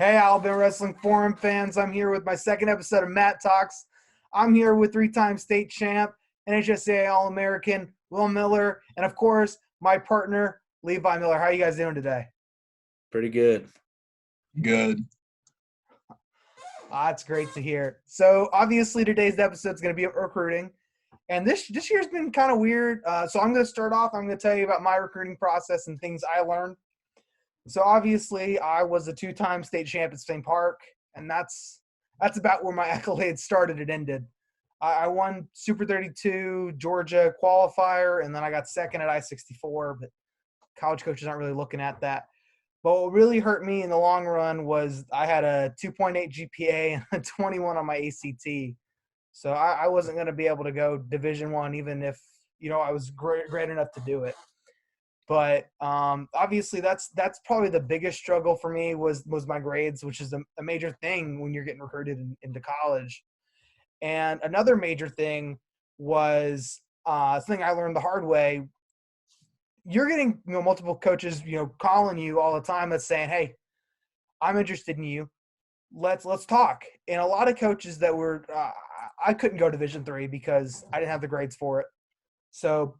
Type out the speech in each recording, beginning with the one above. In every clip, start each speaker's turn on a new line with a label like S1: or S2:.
S1: Hey, Alabama Wrestling Forum fans. I'm here with my second episode of MATtalks. I'm here with three-time state champ, NHSAA All-American, Will Miller, and of course, my partner, Levi Miller. How are you guys doing today?
S2: Pretty good.
S3: Good.
S1: That's great to hear. So obviously today's episode is going to be recruiting. And this year's been kind of weird. So I'm going to start off. I'm going to tell you about my recruiting process and things I learned. So obviously, I was a two-time state champ at St. Park, and that's about where my accolades started and ended. I won Super 32 Georgia qualifier, and then I got second at I-64, but college coaches aren't really looking at that. But what really hurt me in the long run was I had a 2.8 GPA and a 21 on my ACT. So I wasn't going to be able to go Division I, even if I was great enough to do it. But obviously, that's probably the biggest struggle for me was my grades, which is a major thing when you're getting recruited into college. And another major thing was something I learned the hard way. You're getting multiple coaches calling you all the time that's saying, "Hey, I'm interested in you. Let's talk." And a lot of coaches that were I couldn't go Division III because I didn't have the grades for it. So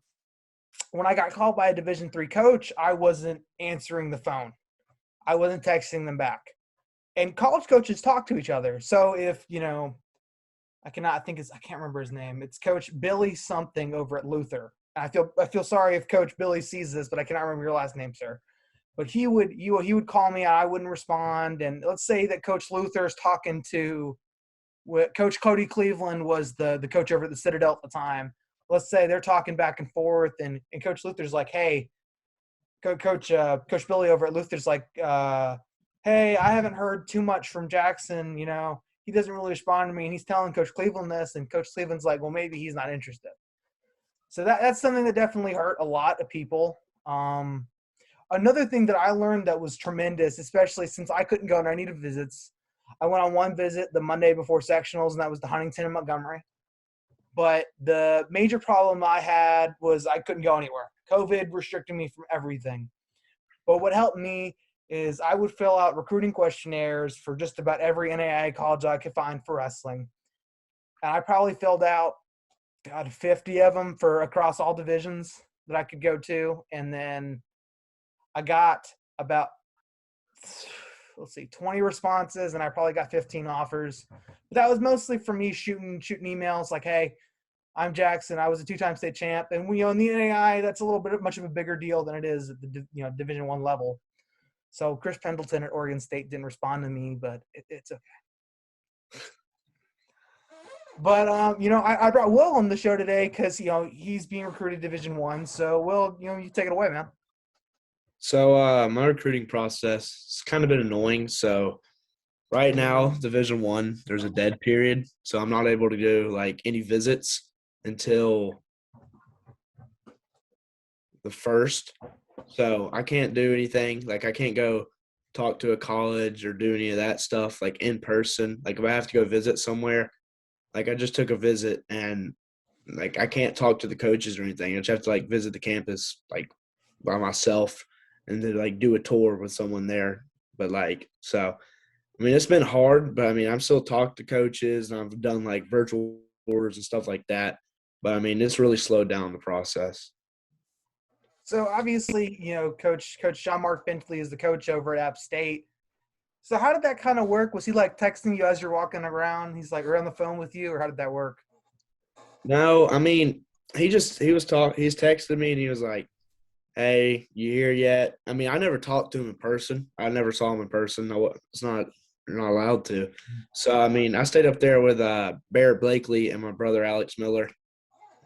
S1: when I got called by a Division III coach, I wasn't answering the phone. I wasn't texting them back. And college coaches talk to each other. So if, I can't remember his name. It's Coach Billy something over at Luther. I feel sorry if Coach Billy sees this, but I cannot remember your last name, sir. But he would call me and I wouldn't respond. And let's say that Coach Luther is talking to Coach Cody Cleveland was the coach over at the Citadel at the time. Let's say they're talking back and forth, and Coach Luther's like, "Hey, Coach Billy over at Luther's like, hey, I haven't heard too much from Jackson. He doesn't really respond to me, and he's telling Coach Cleveland this, and Coach Cleveland's like, well, maybe he's not interested." So that's something that definitely hurt a lot of people. Another thing that I learned that was tremendous, especially since I couldn't go and I needed visits, I went on one visit the Monday before sectionals, and that was to Huntington and Montgomery. But the major problem I had was I couldn't go anywhere. COVID restricted me from everything. But what helped me is I would fill out recruiting questionnaires for just about every NAIA college I could find for wrestling. And I probably filled out, 50 of them for across all divisions that I could go to. And then I got about 20 responses, and I probably got 15 offers. But that was mostly for me shooting emails like, "Hey, I'm Jackson. I was a two-time state champ." And in the NAI, that's a little bit much of a bigger deal than it is at the Division I level. So Chris Pendleton at Oregon State didn't respond to me, but it's okay. But I brought Will on the show today because he's being recruited Division I. So Will, you take it away, man.
S2: So my recruiting process has kind of been annoying. So right now, Division I, there's a dead period. So I'm not able to do any visits until the 1st. So I can't do anything. I can't go talk to a college or do any of that stuff in person. If I have to go visit somewhere, I just took a visit and I can't talk to the coaches or anything. I just have to visit the campus by myself and then do a tour with someone there. But so it's been hard, but I'm still talking to coaches and I've done virtual tours and stuff like that. But it's really slowed down the process.
S1: So obviously, Coach John Mark Bentley is the coach over at App State. So how did that kind of work? Was he texting you as you're walking around? He's or on the phone with you, or how did that work?
S2: No, he's texting me and he was like, "Hey, you here yet?" I never talked to him in person. I never saw him in person. No, you're not allowed to. So I stayed up there with Barrett Blakely and my brother Alex Miller.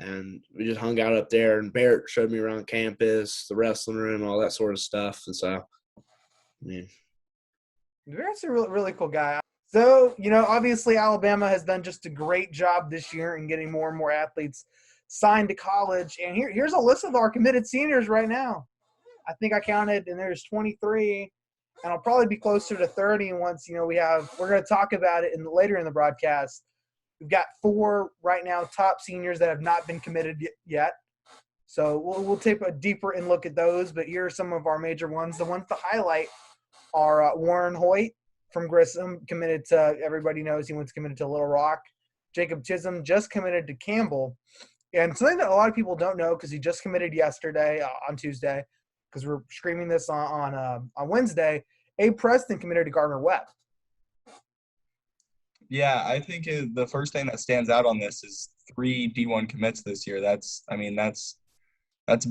S2: And we just hung out up there, and Barrett showed me around campus, the wrestling room, all that sort of stuff. And so,
S1: Barrett's a really, really cool guy. So, obviously Alabama has done just a great job this year in getting more and more athletes signed to college. And here's a list of our committed seniors right now. I think I counted, and there's 23, and I'll probably be closer to 30 once, we're going to talk about it later in the broadcast. We've got 4 right now top seniors that have not been committed yet. So we'll take a deeper look at those. But here are some of our major ones. The ones to highlight are Warren Hoyt, from Grissom committed to, everybody knows he went committed to Little Rock. Jacob Chisholm just committed to Campbell. And something that a lot of people don't know, because he just committed yesterday on Tuesday, because we're streaming this on Wednesday, Abe Preston committed to Gardner-Webb.
S3: Yeah, I think the first thing that stands out on this is 3 D1 commits this year. That's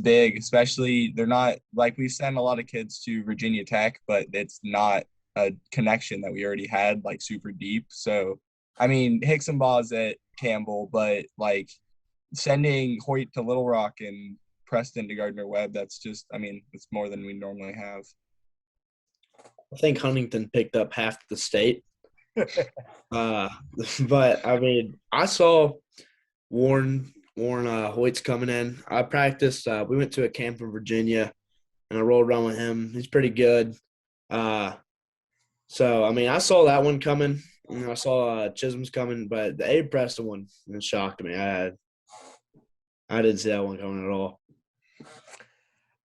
S3: big, especially they're not like we send a lot of kids to Virginia Tech, but it's not a connection that we already had like super deep. So, I mean, Hicksonbaugh's at Campbell, but like sending Hoyt to Little Rock and Preston to Gardner-Webb, that's just, I mean, it's more than we normally have.
S2: I think Huntington picked up half the state. But I mean, I saw Warren Hoyt's coming in. I practiced. We went to a camp in Virginia, and I rolled around with him. He's pretty good. So I mean, I saw that one coming. I saw Chisholm's coming, but the Abe Preston one shocked me. I didn't see that one coming at all.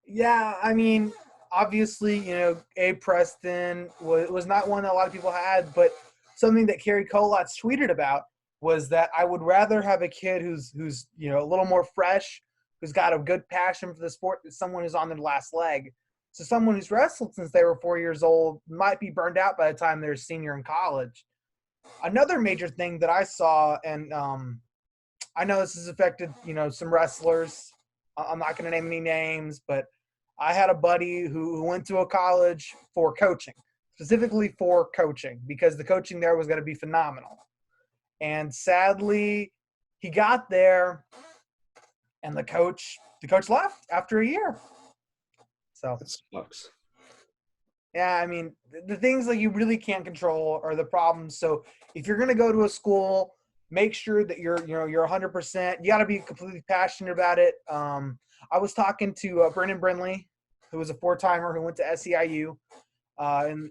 S1: Yeah, I mean, obviously, Abe Preston was not one that a lot of people had, but something that Kerry Colatz tweeted about was that I would rather have a kid who's a little more fresh, who's got a good passion for the sport, than someone who's on their last leg. So someone who's wrestled since they were 4 years old might be burned out by the time they're a senior in college. Another major thing that I saw, and I know this has affected, some wrestlers. I'm not going to name any names, but I had a buddy who went to a college for coaching, specifically for coaching, because the coaching there was going to be phenomenal. And sadly, he got there, and the coach left after a year. So
S2: That sucks.
S1: yeah, I mean, the things that you really can't control are the problems. So if you're going to go to a school, make sure that you're 100%. You got to be completely passionate about it. I was talking to Brennan Brindley, who was a 4-timer who went to SEIU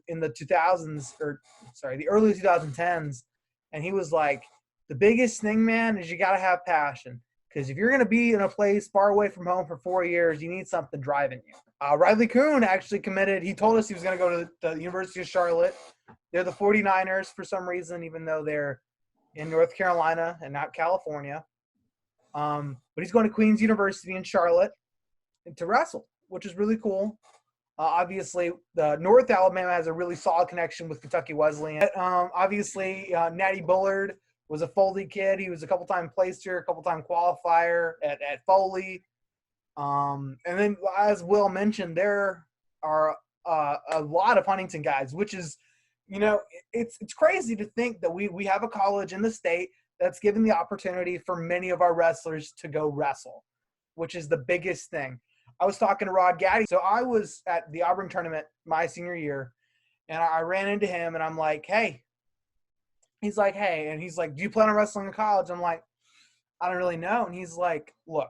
S1: in the 2000s, the early 2010s, and he was like, the biggest thing, man, is you got to have passion. Because if you're going to be in a place far away from home for 4 years, you need something driving you. Riley Kuhn actually committed. He told us he was going to go to the University of Charlotte. They're the 49ers for some reason, even though they're in North Carolina and not California. But he's going to Queen's University in Charlotte to wrestle, which is really cool. Obviously, the North Alabama has a really solid connection with Kentucky Wesleyan. Obviously, Natty Bullard was a Foley kid. He was a couple-time placer, a couple-time qualifier at Foley. And then, as Will mentioned, there are a lot of Huntington guys, which is, it's crazy to think that we have a college in the state that's given the opportunity for many of our wrestlers to go wrestle, which is the biggest thing. I was talking to Rod Gaddy. So I was at the Auburn tournament my senior year, and I ran into him, and I'm like, hey. He's like, hey. And he's like, do you plan on wrestling in college? I'm like, I don't really know. And he's like, look,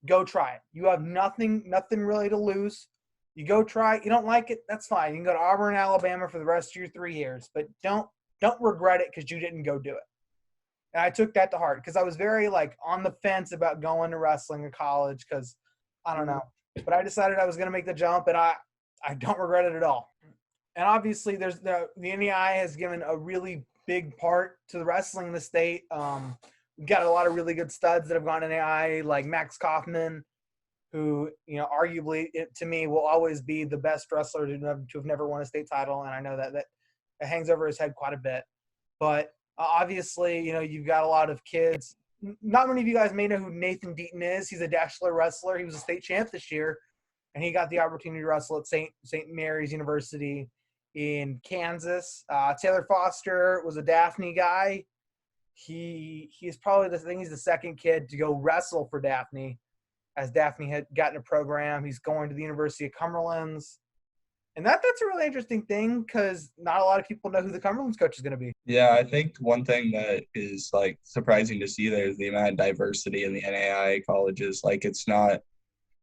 S1: go try it. You have nothing really to lose. You go try it. You don't like it, that's fine. You can go to Auburn, Alabama for the rest of your 3 years. But don't regret it because you didn't go do it. And I took that to heart because I was very, on the fence about going to wrestling in college because – I don't know. But I decided I was going to make the jump, and I don't regret it at all. And obviously, there's the NEI has given a really big part to the wrestling in the state. We've got a lot of really good studs that have gone to NEI, like Max Kaufman, who, arguably, to me, will always be the best wrestler to have never won a state title. And I know that hangs over his head quite a bit. But obviously, you've got a lot of kids. Not many of you guys may know who Nathan Deaton is. He's a Dashler wrestler. He was a state champ this year, and he got the opportunity to wrestle at St. Mary's University in Kansas. Taylor Foster was a Daphne guy. He's probably he's the second kid to go wrestle for Daphne, as Daphne had gotten a program. He's going to the University of Cumberland's. And that's a really interesting thing because not a lot of people know who the Cumberland's coach is going to be.
S3: Yeah, I think one thing that is surprising to see there is the amount of diversity in the NAIA colleges. It's not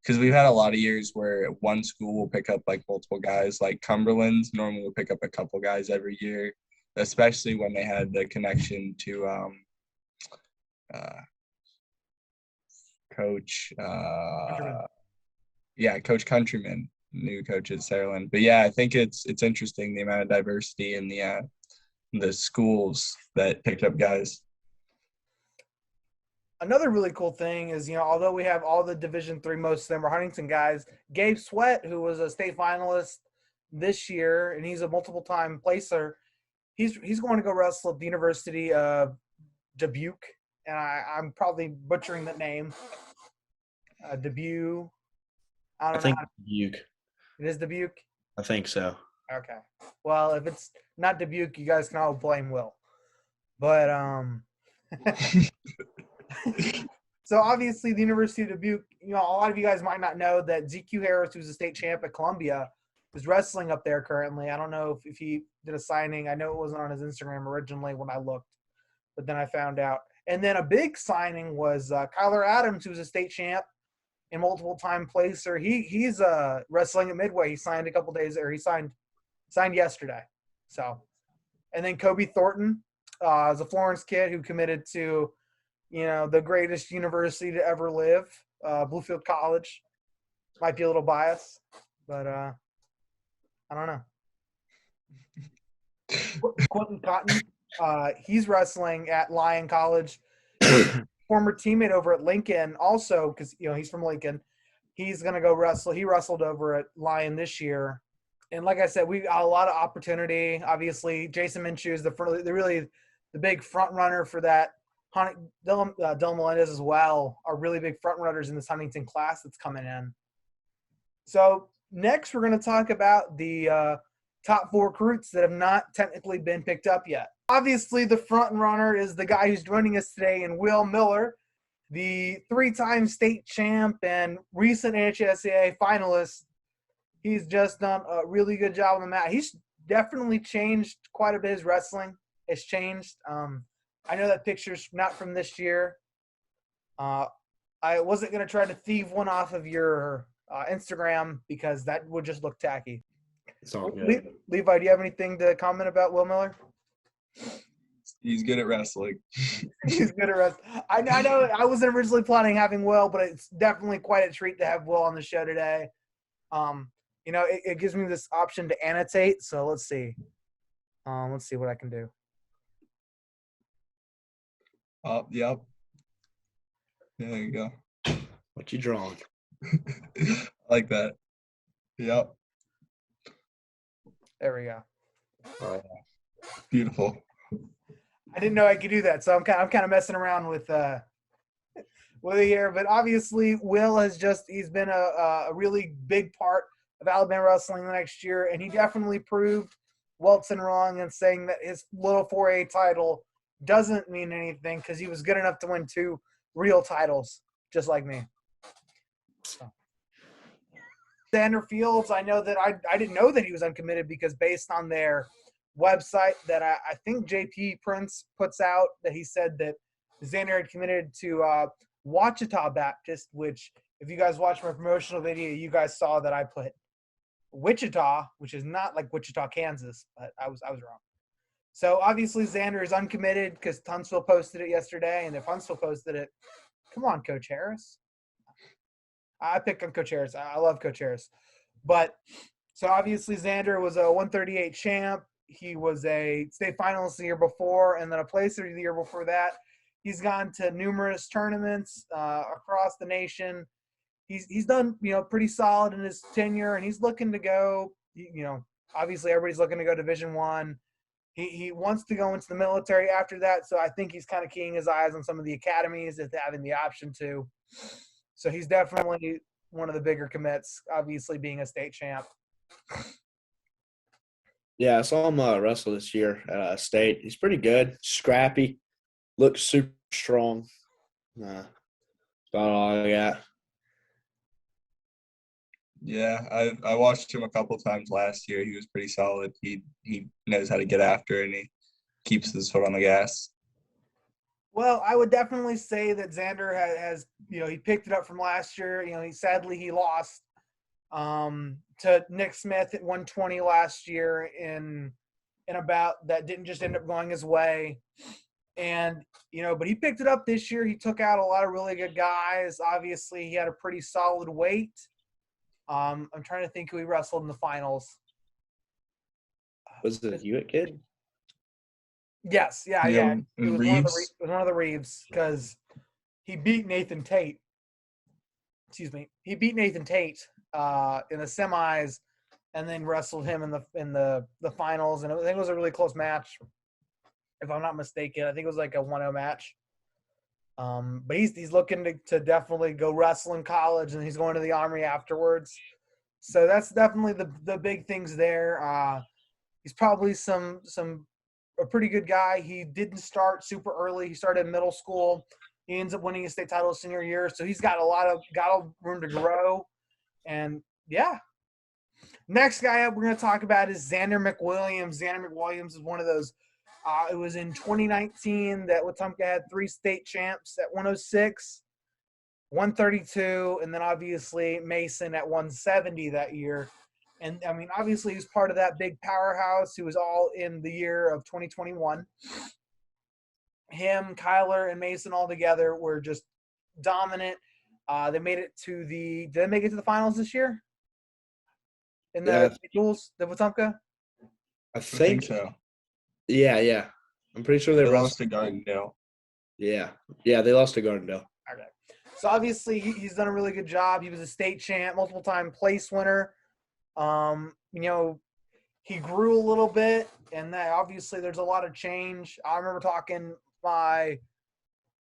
S3: because we've had a lot of years where one school will pick up multiple guys. Cumberland's normally will pick up a couple guys every year, especially when they had the connection to Coach Coach Countryman. new coach at Saraland. But yeah, I think it's interesting the amount of diversity in the schools that picked up guys.
S1: Another really cool thing is, although we have all the Division III, most of them are Huntington guys, Gabe Sweat, who was a state finalist this year, and he's a multiple-time placer, he's going to go wrestle at the University of Dubuque, and I'm probably butchering that name. Dubuque. I don't know.
S2: think Dubuque.
S1: It is Dubuque?
S2: I think so.
S1: Okay. Well, if it's not Dubuque, you guys can all blame Will. But so obviously the University of Dubuque, a lot of you guys might not know that ZQ Harris, who's a state champ at Columbia, is wrestling up there currently. I don't know if he did a signing. I know it wasn't on his Instagram originally when I looked, but then I found out. And then a big signing was Kyler Adams, who's a state champ and multiple-time placer. He's wrestling at Midway. He signed a couple days, or he signed yesterday. So, and then Kobe Thornton is a Florence kid who committed to, the greatest university to ever live, Bluefield College. Might be a little biased, but I don't know. Quentin Cotton, he's wrestling at Lyon College. Former teammate over at Lincoln also, because, he's from Lincoln. He's going to go wrestle. He wrestled over at Lyon this year. And like I said, we got a lot of opportunity. Obviously, Jason Minshew is the big front runner for that. Dylan Melendez as well are really big front runners in this Huntington class that's coming in. So next we're going to talk about the top 4 recruits that have not technically been picked up yet. Obviously, the front runner is the guy who's joining us today, and Will Miller, the 3-time state champ and recent NHSAA finalist. He's just done a really good job on the mat. He's definitely changed quite a bit. His wrestling has changed. I know that picture's not from this year. I wasn't going to try to thieve one off of your Instagram because that would just look tacky.
S2: It's all good.
S1: Levi, do you have anything to comment about Will Miller?
S3: He's good at wrestling.
S1: He's good at wrestling. I know I wasn't originally planning having Will, but it's definitely quite a treat to have Will on the show today. It gives me this option to annotate, so let's see. Let's see what I can do.
S3: Yep. There you go.
S2: What you drawing?
S3: I like that. Yep.
S1: There we go.
S2: Oh,
S3: Beautiful.
S1: I didn't know I could do that, so I'm kind of messing around with it here. But obviously, Will he's been a really big part of Alabama wrestling the next year, and he definitely proved Welton wrong in saying that his little 4A title doesn't mean anything because he was good enough to win 2 real titles, just like me. So. Xander Fields, I know that I didn't know that he was uncommitted because based on their website that I think JP Prince puts out, that he said that Xander had committed to Ouachita Baptist, which if you guys watched my promotional video, you guys saw that I put Wichita, which is not like Wichita, Kansas, but I was wrong. So obviously Xander is uncommitted because Huntsville posted it yesterday, and if Huntsville posted it, come on, Coach Harris. I picked on Coach Harris. I love Coach Harris. But so obviously Xander was a 138 champ. He was a state finalist the year before and then a placer the year before that. He's gone to numerous tournaments across the nation. He's done, pretty solid in his tenure, and he's looking to go, obviously everybody's looking to go Division I. He wants to go into the military after that, so I think he's kind of keying his eyes on some of the academies if they're having the option to. So he's definitely one of the bigger commits, obviously being a state champ.
S2: Yeah, I saw him wrestle this year at state. He's pretty good, scrappy, looks super strong. About all I got.
S3: Yeah, I watched him a couple times last year. He was pretty solid. He knows how to get after, and he keeps his foot on the gas.
S1: Well, I would definitely say that Xander has he picked it up from last year. He lost to Nick Smith at 120 last year in about that didn't just end up going his way. And, but he picked it up this year. He took out a lot of really good guys. Obviously, he had a pretty solid weight. I'm trying to think who he wrestled in the finals.
S2: Was it a Hewitt kid?
S1: Yes, yeah.
S3: Yeah,
S1: It was
S3: Reeves.
S1: one of the Reeves because he beat Nathan Tate. Excuse me. He beat Nathan Tate in the semis, and then wrestled him in the finals. And I think it was a really close match, if I'm not mistaken. I think it was like a 1-0 match. But he's looking to definitely go wrestle in college, and he's going to the Army afterwards. So that's definitely the big things there. He's probably a pretty good guy. He didn't start super early. He started in middle school. He ends up winning a state title his senior year, so he's got a lot of room to grow. And yeah. Next guy up we're going to talk about is Xander McWilliams. Xander McWilliams is one of those. It was in 2019 that Wetumpka had 3 state champs at 106, 132, and then obviously Mason at 170 that year. And, I mean, obviously he's part of that big powerhouse who was all in the year of 2021. Him, Kyler, and Mason all together were just dominant. They made it to the – did they make it to the finals this year? In the duels, the Wetumpka?
S2: I
S3: I think so.
S2: Yeah. I'm pretty sure they
S3: lost to Gardendale.
S2: Yeah, they lost to Gardendale.
S1: Okay. So obviously he's done a really good job. He was a state champ, multiple time place winner. He grew a little bit, and that obviously there's a lot of change. I remember talking it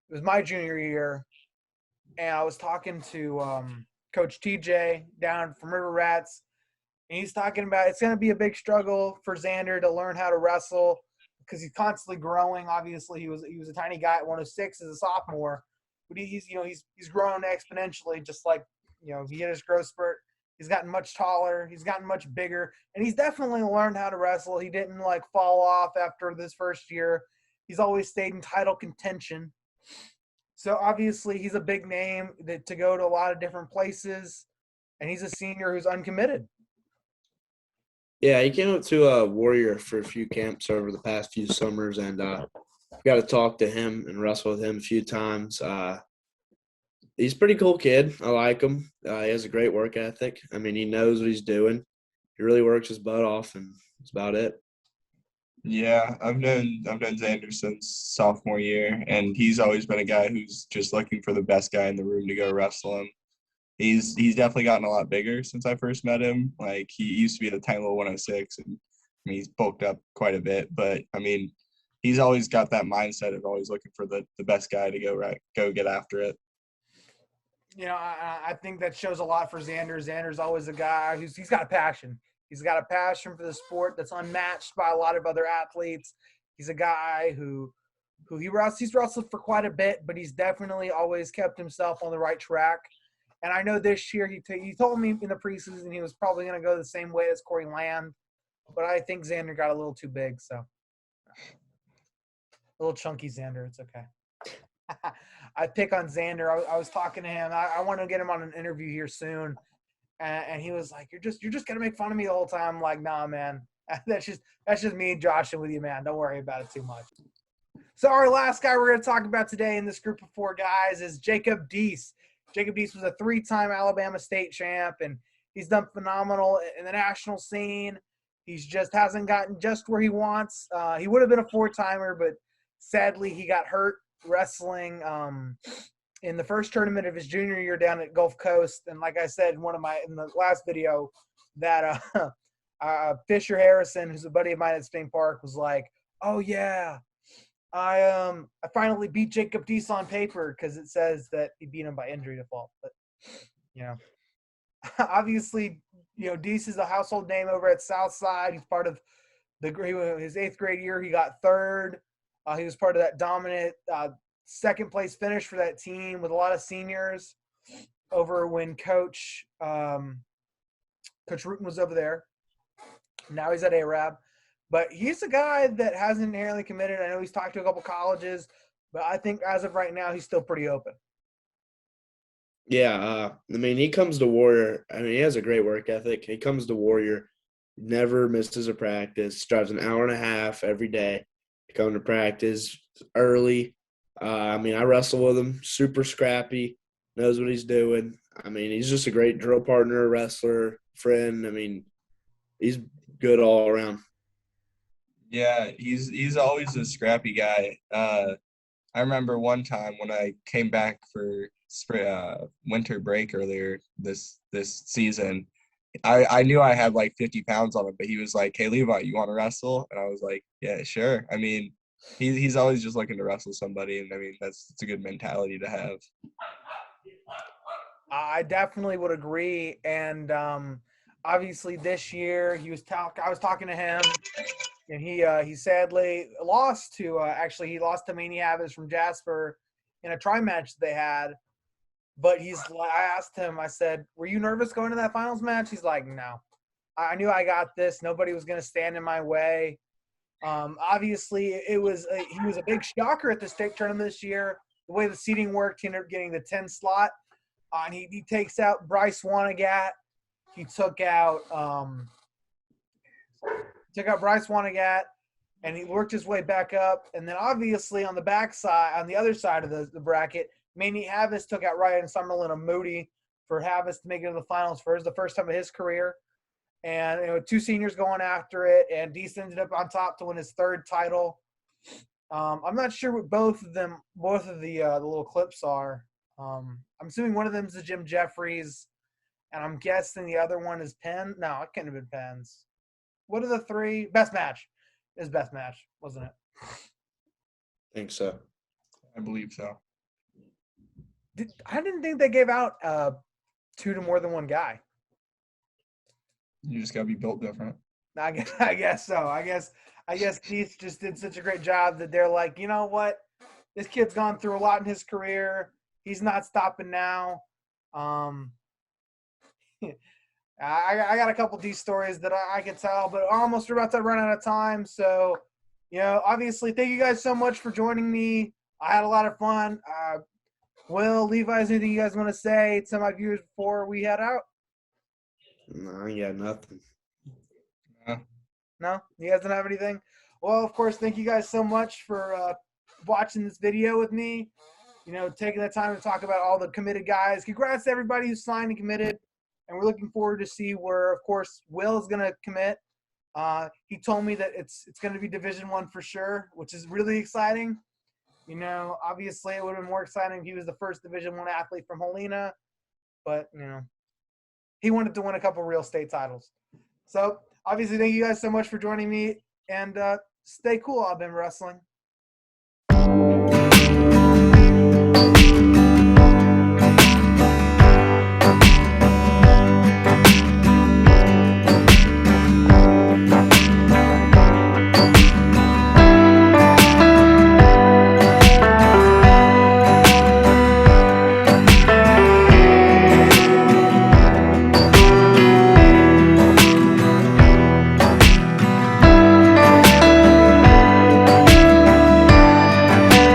S1: was my junior year, and I was talking to Coach TJ down from River Rats, and he's talking about it's going to be a big struggle for Xander to learn how to wrestle because he's constantly growing. Obviously, he was a tiny guy at 106 as a sophomore, but he's grown exponentially, just like he hit his growth spurt. He's gotten much taller. He's gotten much bigger, and he's definitely learned how to wrestle. He didn't fall off after this first year. He's always stayed in title contention. So obviously, he's a big name to go to a lot of different places, and he's a senior who's uncommitted.
S2: Yeah, he came up to Warrior for a few camps over the past few summers, and got to talk to him and wrestle with him a few times. He's a pretty cool kid. I like him. He has a great work ethic. I mean, he knows what he's doing. He really works his butt off, and that's about it.
S3: Yeah, I've known Xander since sophomore year, and he's always been a guy who's just looking for the best guy in the room to go wrestle him. He's definitely gotten a lot bigger since I first met him. Like, he used to be at a tiny little 106, and I mean, he's bulked up quite a bit. But I mean, he's always got that mindset of always looking for the best guy to go get after it.
S1: I think that shows a lot for Xander. Xander's always a guy he's got a passion. He's got a passion for the sport that's unmatched by a lot of other athletes. He's a guy he's wrestled for quite a bit, but he's definitely always kept himself on the right track. And I know this year he told me in the preseason he was probably going to go the same way as Corey Land, but I think Xander got a little too big, so a little chunky Xander. It's okay. I pick on Xander. I was talking to him. I want to get him on an interview here soon, and he was like, "You're just gonna make fun of me the whole time." I'm like, "Nah, man. That's just me joshing with you, man. Don't worry about it too much." So our last guy we're gonna talk about today in this group of 4 guys is Jacob Deese. Jacob Deese was a 3-time Alabama state champ, and he's done phenomenal in the national scene. He's just hasn't gotten just where he wants. He would have been a 4-timer, but sadly he got hurt wrestling in the first tournament of his junior year down at Gulf Coast. And like I said in the last video, that Fisher Harrison, who's a buddy of mine at Spain Park, was like, "Oh yeah, I finally beat Jacob Deese on paper," because it says that he beat him by injury default. But obviously, Deese is a household name over at Southside. He's part of his 8th grade year. He got 3rd. He was part of that dominant 2nd place finish for that team with a lot of seniors over when Coach Rutan was over there. Now he's at Arab. But he's a guy that hasn't inherently committed. I know he's talked to a couple colleges, but I think as of right now, he's still pretty open.
S2: Yeah, I mean, he comes to Warrior. I mean, he has a great work ethic. He comes to Warrior, never misses a practice, drives an hour and a half every day to come to practice early. I mean, I wrestle with him, super scrappy, knows what he's doing. I mean, he's just a great drill partner, wrestler, friend. I mean, he's good all around.
S3: Yeah, he's always a scrappy guy. I remember one time when I came back for winter break earlier this season. I knew I had like 50 pounds on him, but he was like, "Hey Levi, you want to wrestle?" And I was like, "Yeah, sure." I mean, he's always just looking to wrestle somebody, and I mean it's a good mentality to have.
S1: I definitely would agree. And obviously this year I was talking to him, and he sadly lost to he lost to Manny Havis from Jasper in a tri match they had. But I asked him, I said, "Were you nervous going to that finals match?" He's like, "No. I knew I got this. Nobody was going to stand in my way." Obviously, he was a big shocker at the state tournament this year. The way the seating worked, he ended up getting the 10 slot. And he takes out Bryce Wanagat. He took out Bryce Wanagat, and he worked his way back up. And then obviously on the backside, on the other side of the bracket, Manny Havis took out Ryan Summerlin of Moody for Havis to make it to the finals for the first time of his career. And two seniors going after it, and Deese ended up on top to win his third title. I'm not sure what both of the little clips are. I'm assuming one of them is the Jim Jeffries, and I'm guessing the other one is Penn. No, it couldn't have been Penn's. What are the three? Best match. It was best match, wasn't it?
S2: I think so.
S3: I believe so.
S1: I didn't think they gave out two to more than one guy.
S3: You just gotta be built different.
S1: I guess so. I guess Deese just did such a great job that they're like, you know what? This kid's gone through a lot in his career. He's not stopping now. I got a couple Deese stories that I could tell, but almost about to run out of time. So, obviously, thank you guys so much for joining me. I had a lot of fun. Will, Levi, is anything you guys want to say to my viewers before we head out?
S2: No, I ain't got nothing.
S1: No? You guys don't have anything? Well, of course, thank you guys so much for watching this video with me. Taking the time to talk about all the committed guys. Congrats to everybody who's signed and committed. And we're looking forward to see where, of course, Will is going to commit. He told me that it's going to be Division I for sure, which is really exciting. Obviously it would have been more exciting if he was the first Division I athlete from Helena. But, he wanted to win a couple real state titles. So, obviously, thank you guys so much for joining me. And stay cool. I've been wrestling.